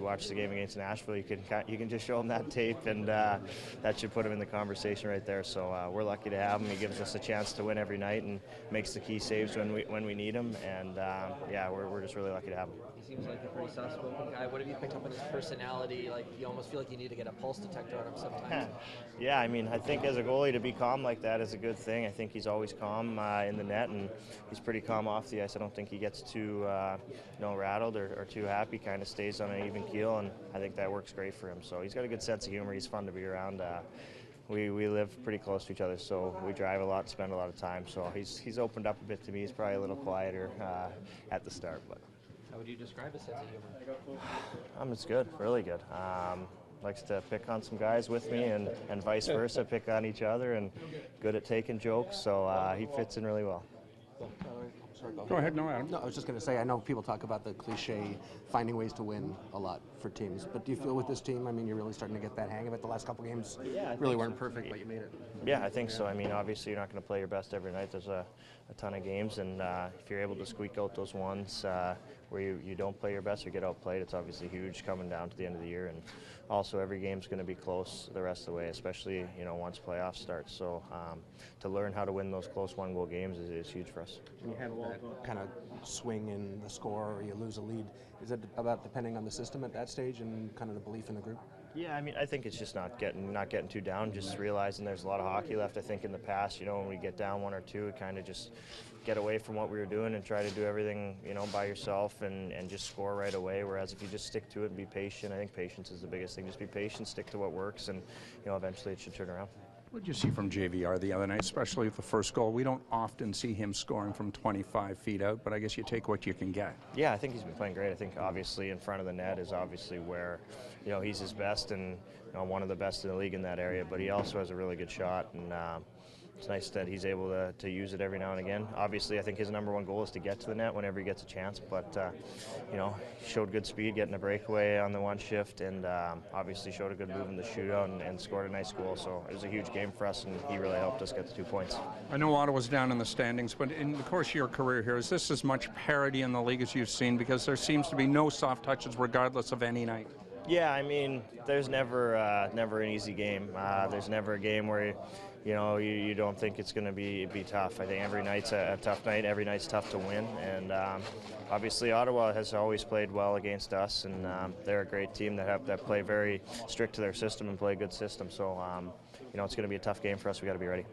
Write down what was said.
watch the game against Nashville, you can just show him that tape, and that should put him in the conversation right there. So we're lucky to have him. He gives us a chance to win every night and makes the key saves when we need him. And yeah, we're just really lucky to have him. He seems like a pretty soft-spoken guy. What have you picked up on his personality? Like, you almost feel like you need to get a pulse detector on him sometimes. Yeah, I mean, I think as a goalie to be calm like that is a good thing. I think he's always calm in the net, and he's pretty calm off the ice. I don't think he gets too rattled or too happy. Kind of stays on an even keel, and I think that works great for him. So he's got a good sense of humor. He's fun to be around. We live pretty close to each other, so we drive a lot, spend a lot of time. So he's opened up a bit to me. He's probably a little quieter at the start, but. How would you describe his sense of humor? It's good, really good. Likes to pick on some guys with me and vice versa, pick on each other, and good at taking jokes, so he fits in really well. Go ahead, no, Adam. No, I was just going to say, I know people talk about the cliche finding ways to win a lot for teams, but do you feel with this team, I mean, you're really starting to get that hang of it? The last couple games really weren't perfect, but you made it. Yeah, I think so. I mean, obviously you're not going to play your best every night. There's a ton of games, and if you're able to squeak out those ones where you don't play your best or get outplayed, it's obviously huge coming down to the end of the year. And also every game's going to be close the rest of the way, especially once playoffs start. So to learn how to win those close one-goal games is huge for us. When you have that kind of swing in the score or you lose a lead, is it about depending on the system at that stage and kind of the belief in the group? Yeah, I mean, I think it's just not getting too down, just realizing there's a lot of hockey left. I think in the past, when we get down one or two, we kind of just get away from what we were doing and try to do everything, by yourself and just score right away. Whereas if you just stick to it and be patient, I think patience is the biggest thing. Just be patient, stick to what works, and eventually it should turn around. What did you see from JVR the other night, especially with the first goal? We don't often see him scoring from 25 feet out, but I guess you take what you can get. Yeah, I think he's been playing great. I think obviously in front of the net is obviously where he's his best and one of the best in the league in that area, but he also has a really good shot, and it's nice that he's able to use it every now and again. Obviously, I think his number one goal is to get to the net whenever he gets a chance, but he showed good speed getting a breakaway on the one shift, and obviously showed a good move in the shootout and scored a nice goal. So it was a huge game for us, and he really helped us get the 2 points. I know Ottawa's down in the standings, but in the course of your career here, is this as much parity in the league as you've seen? Because there seems to be no soft touches regardless of any night. Yeah, I mean, there's never an easy game. There's never a game where you don't think it's going to be tough. I think every night's a tough night. Every night's tough to win, and obviously Ottawa has always played well against us, and they're a great team that play very strict to their system and play a good system. So it's going to be a tough game for us. We got to be ready.